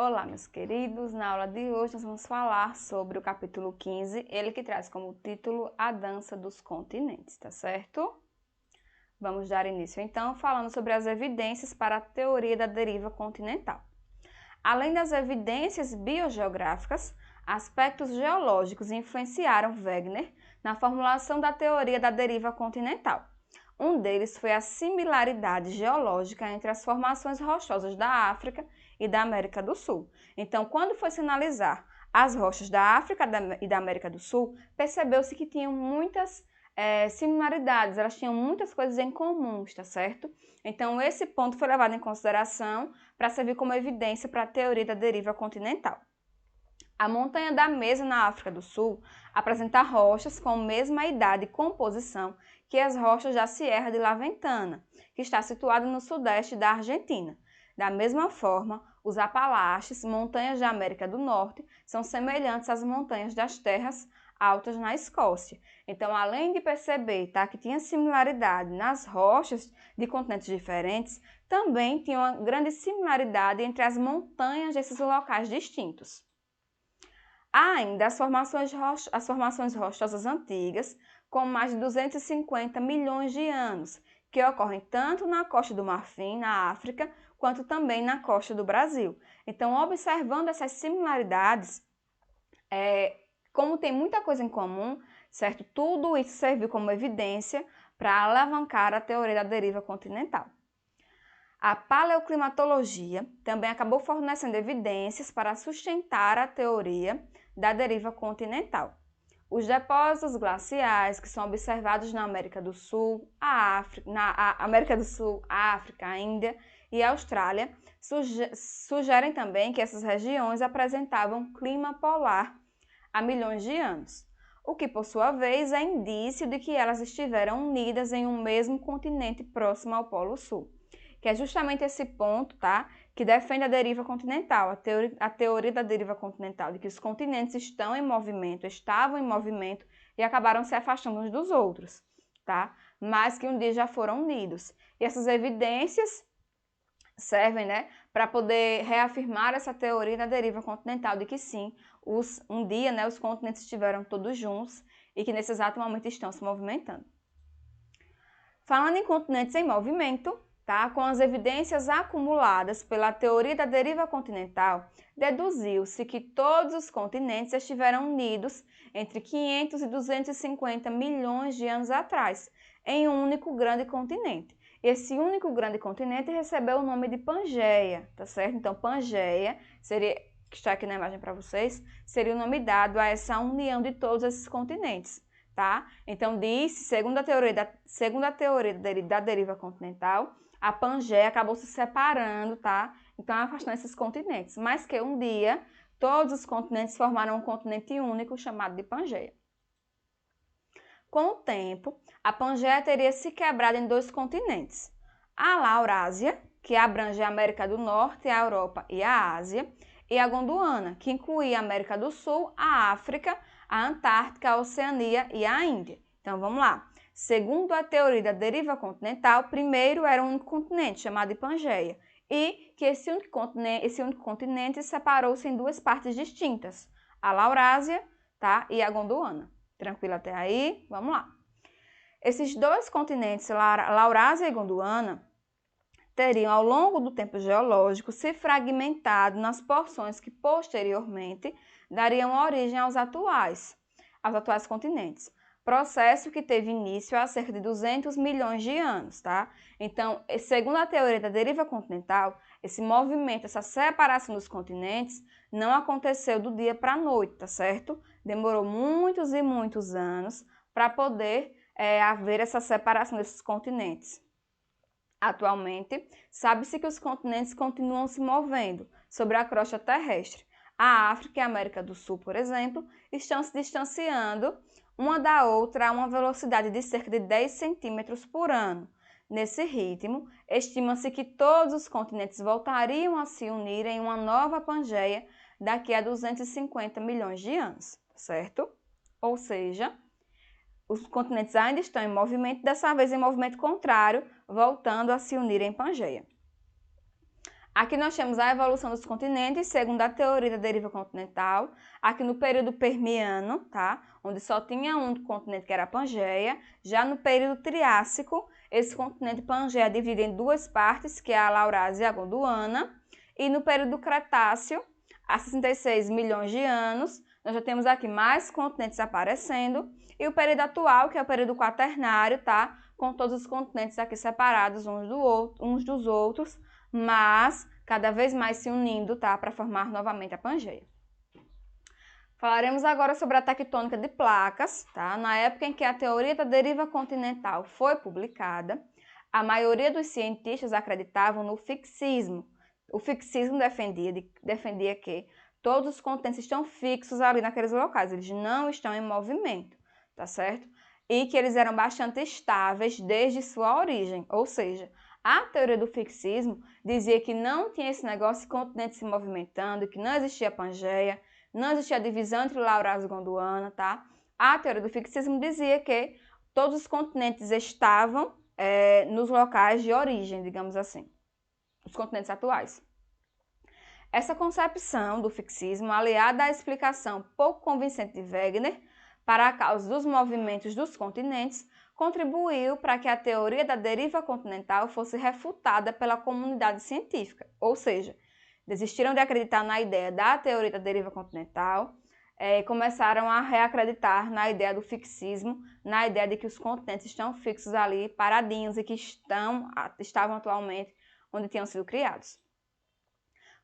Olá, meus queridos! Na aula de hoje nós vamos falar sobre o capítulo 15, ele que traz como título A Dança dos Continentes, tá certo? Vamos dar início então falando sobre as evidências para a teoria da deriva continental. Além das evidências biogeográficas, aspectos geológicos influenciaram Wegener na formulação da teoria da deriva continental. Um deles foi a similaridade geológica entre as formações rochosas da África e da América do Sul. Então, quando foi se analisar as rochas da África e da América do Sul, percebeu-se que tinham muitas similaridades, elas tinham muitas coisas em comum, tá certo? Então, esse ponto foi levado em consideração para servir como evidência para a teoria da deriva continental. A montanha da Mesa, na África do Sul, apresenta rochas com a mesma idade e composição que as rochas da Sierra de La Ventana, que está situada no sudeste da Argentina. Da mesma forma, os Apalaches, montanhas da América do Norte, são semelhantes às montanhas das Terras Altas na Escócia. Então, além de perceber que tinha similaridade nas rochas de continentes diferentes, também tinha uma grande similaridade entre as montanhas desses locais distintos. Há ainda as formações rochosas antigas, com mais de 250 milhões de anos, que ocorrem tanto na Costa do Marfim, na África, quanto também na costa do Brasil. Então, observando essas similaridades, como tem muita coisa em comum, certo? Tudo isso serviu como evidência para alavancar a teoria da deriva continental. A paleoclimatologia também acabou fornecendo evidências para sustentar a teoria da deriva continental. Os depósitos glaciais que são observados na América do Sul, a África, a Índia e a Austrália sugerem também que essas regiões apresentavam clima polar há milhões de anos, o que por sua vez é indício de que elas estiveram unidas em um mesmo continente próximo ao Polo Sul, que é justamente esse ponto, que defende a deriva continental, a teoria da deriva continental, de que os continentes estavam em movimento e acabaram se afastando uns dos outros, mas que um dia já foram unidos. E essas evidências servem, para poder reafirmar essa teoria da deriva continental, de que sim, um dia, os continentes estiveram todos juntos e que nesse exato momento estão se movimentando. Falando em continentes em movimento, com as evidências acumuladas pela teoria da deriva continental, deduziu-se que todos os continentes estiveram unidos entre 500 e 250 milhões de anos atrás, em um único grande continente. Esse único grande continente recebeu o nome de Pangeia, tá certo? Então, Pangeia, que está aqui na imagem para vocês, seria o nome dado a essa união de todos esses continentes, Então, segundo a teoria da deriva continental, a Pangeia acabou se separando, Então, afastando esses continentes, mas que um dia todos os continentes formaram um continente único chamado de Pangeia. Com o tempo, a Pangeia teria se quebrado em dois continentes, a Laurásia, que abrange a América do Norte, a Europa e a Ásia, e a Gondwana, que incluía a América do Sul, a África, a Antártica, a Oceania e a Índia. Então, vamos lá. Segundo a teoria da deriva continental, primeiro era um único continente, chamado de Pangeia, e que esse único continente separou-se em duas partes distintas, a Laurásia, e a Gondwana. Tranquilo até aí? Vamos lá. Esses dois continentes, Laurásia e Gondwana, teriam ao longo do tempo geológico se fragmentado nas porções que posteriormente dariam origem aos atuais continentes. Processo que teve início há cerca de 200 milhões de anos, Então, segundo a teoria da deriva continental, esse movimento, essa separação dos continentes não aconteceu do dia para a noite, certo? Demorou muitos e muitos anos para poder haver essa separação desses continentes. Atualmente, sabe-se que os continentes continuam se movendo sobre a crosta terrestre. A África e a América do Sul, por exemplo, estão se distanciando uma da outra a uma velocidade de cerca de 10 centímetros por ano. Nesse ritmo, estima-se que todos os continentes voltariam a se unir em uma nova Pangeia daqui a 250 milhões de anos, certo? Ou seja, os continentes ainda estão em movimento, dessa vez em movimento contrário, voltando a se unir em Pangeia. Aqui nós temos a evolução dos continentes, segundo a teoria da deriva continental, aqui no período Permiano, tá? Onde só tinha um continente que era a Pangeia. Já no período Triássico, esse continente Pangeia é dividido em duas partes, que é a Laurásia e a Gondwana. E no período Cretáceo, há 66 milhões de anos, nós já temos aqui mais continentes aparecendo. E o período atual, que é o período Quaternário, tá? Com todos os continentes aqui separados uns dos outros, mas cada vez mais se unindo, tá? Para formar novamente a Pangeia. Falaremos agora sobre a tectônica de placas, tá? Na época em que a teoria da deriva continental foi publicada, a maioria dos cientistas acreditavam no fixismo. O fixismo defendia que todos os continentes estão fixos ali naqueles locais, eles não estão em movimento, tá certo? E que eles eram bastante estáveis desde sua origem, ou seja, a teoria do fixismo dizia que não tinha esse negócio de continentes se movimentando, que não existia Pangeia, não existia divisão entre Laurásia e Gondwana, tá? A teoria do fixismo dizia que todos os continentes estavam nos locais de origem, digamos assim, os continentes atuais. Essa concepção do fixismo, aliada à explicação pouco convincente de Wegener para a causa dos movimentos dos continentes, contribuiu para que a teoria da deriva continental fosse refutada pela comunidade científica, ou seja, desistiram de acreditar na ideia da teoria da deriva continental, começaram a reacreditar na ideia do fixismo, na ideia de que os continentes estão fixos ali, paradinhos, e que estavam atualmente onde tinham sido criados.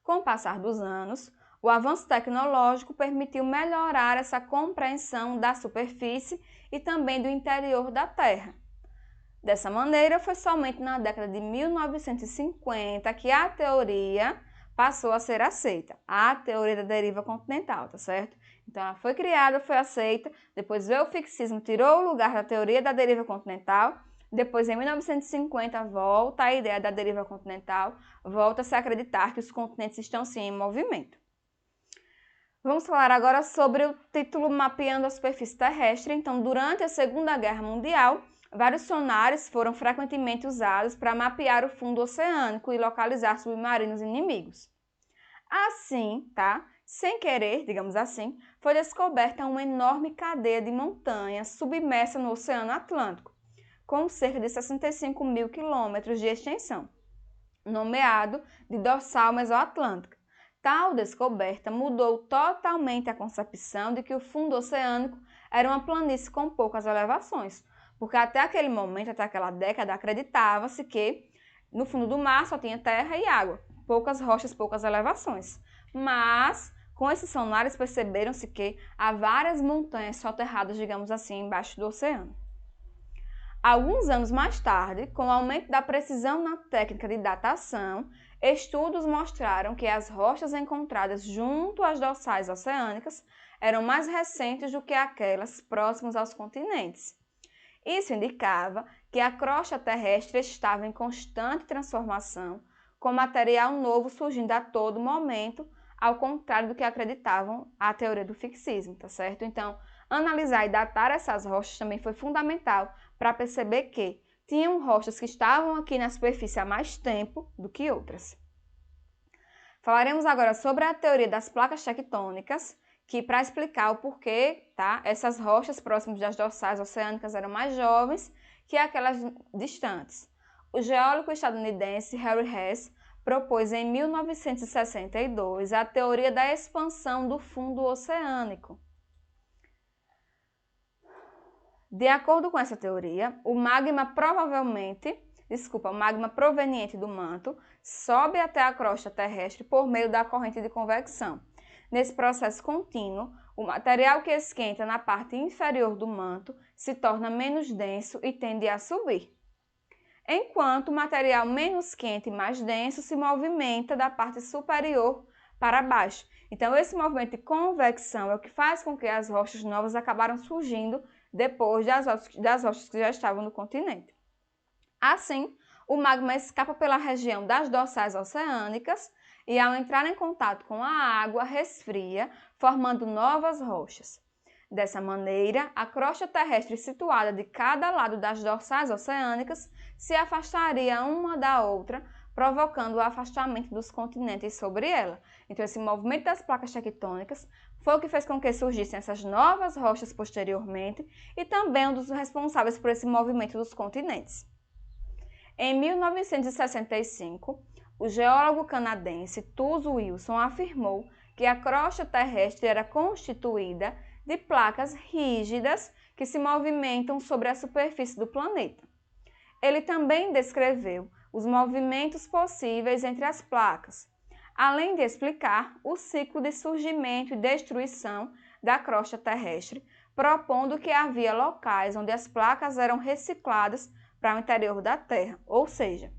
Com o passar dos anos, o avanço tecnológico permitiu melhorar essa compreensão da superfície e também do interior da Terra. Dessa maneira, foi somente na década de 1950 que a teoria passou a ser aceita, a teoria da deriva continental, tá certo? Então, ela foi criada, foi aceita, depois veio o fixismo, tirou o lugar da teoria da deriva continental, depois, em 1950, volta a ideia da deriva continental, volta-se a acreditar que os continentes estão sim em movimento. Vamos falar agora sobre o título Mapeando a Superfície Terrestre. Então, durante a Segunda Guerra Mundial, vários sonares foram frequentemente usados para mapear o fundo oceânico e localizar submarinos inimigos. Assim, tá? Sem querer, digamos assim, foi descoberta uma enorme cadeia de montanhas submersa no Oceano Atlântico, com cerca de 65 mil quilômetros de extensão, nomeado de Dorsal Mesoatlântica. Tal descoberta mudou totalmente a concepção de que o fundo oceânico era uma planície com poucas elevações, porque até aquele momento, até aquela década, acreditava-se que no fundo do mar só tinha terra e água, poucas rochas, poucas elevações. Mas, com esses sonares, perceberam-se que há várias montanhas soterradas, digamos assim, embaixo do oceano. Alguns anos mais tarde, com o aumento da precisão na técnica de datação, estudos mostraram que as rochas encontradas junto às dorsais oceânicas eram mais recentes do que aquelas próximas aos continentes. Isso indicava que a crosta terrestre estava em constante transformação, com material novo surgindo a todo momento, ao contrário do que acreditavam a teoria do fixismo, tá certo? Então, analisar e datar essas rochas também foi fundamental para perceber que tinham rochas que estavam aqui na superfície há mais tempo do que outras. Falaremos agora sobre a teoria das placas tectônicas, que para explicar o porquê, tá? Essas rochas próximas das dorsais oceânicas eram mais jovens que aquelas distantes. O geólogo estadunidense Harry Hess propôs em 1962 a teoria da expansão do fundo oceânico. De acordo com essa teoria, o magma proveniente do manto sobe até a crosta terrestre por meio da corrente de convecção. Nesse processo contínuo, o material que esquenta na parte inferior do manto se torna menos denso e tende a subir, enquanto o material menos quente e mais denso se movimenta da parte superior para baixo. Então, esse movimento de convecção é o que faz com que as rochas novas acabaram surgindo depois das rochas que já estavam no continente. Assim, o magma escapa pela região das dorsais oceânicas e, ao entrar em contato com a água, resfria, formando novas rochas. Dessa maneira, a crosta terrestre situada de cada lado das dorsais oceânicas se afastaria uma da outra, provocando o afastamento dos continentes sobre ela. Então, esse movimento das placas tectônicas foi o que fez com que surgissem essas novas rochas posteriormente e também um dos responsáveis por esse movimento dos continentes. Em 1965, o geólogo canadense Tuzo Wilson afirmou que a crosta terrestre era constituída de placas rígidas que se movimentam sobre a superfície do planeta. Ele também descreveu os movimentos possíveis entre as placas, além de explicar o ciclo de surgimento e destruição da crosta terrestre, propondo que havia locais onde as placas eram recicladas para o interior da Terra, ou seja,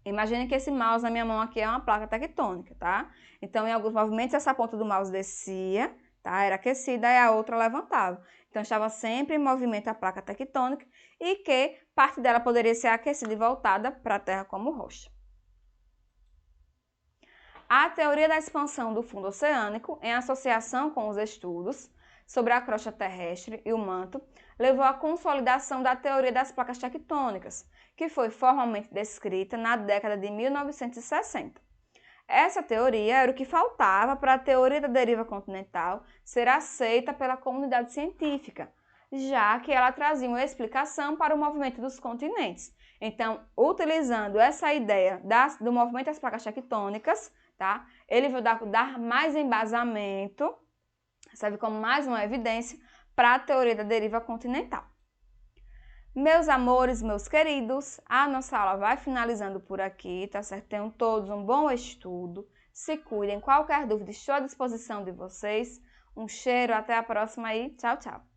imagine que esse mouse na minha mão aqui é uma placa tectônica, tá? Então, em alguns movimentos, essa ponta do mouse descia, tá? Era aquecida e a outra levantava. Então, estava sempre em movimento a placa tectônica e que parte dela poderia ser aquecida e voltada para a Terra como rocha. A teoria da expansão do fundo oceânico, em associação com os estudos sobre a crosta terrestre e o manto, levou à consolidação da teoria das placas tectônicas, que foi formalmente descrita na década de 1960. Essa teoria era o que faltava para a teoria da deriva continental ser aceita pela comunidade científica, já que ela trazia uma explicação para o movimento dos continentes. Então, utilizando essa ideia do movimento das placas tectônicas, tá? Ele vai dar mais embasamento, serve como mais uma evidência para a teoria da deriva continental. Meus amores, meus queridos, a nossa aula vai finalizando por aqui, tá certo? Tenham todos um bom estudo, se cuidem, qualquer dúvida estou à disposição de vocês. Um cheiro, até a próxima e tchau, tchau!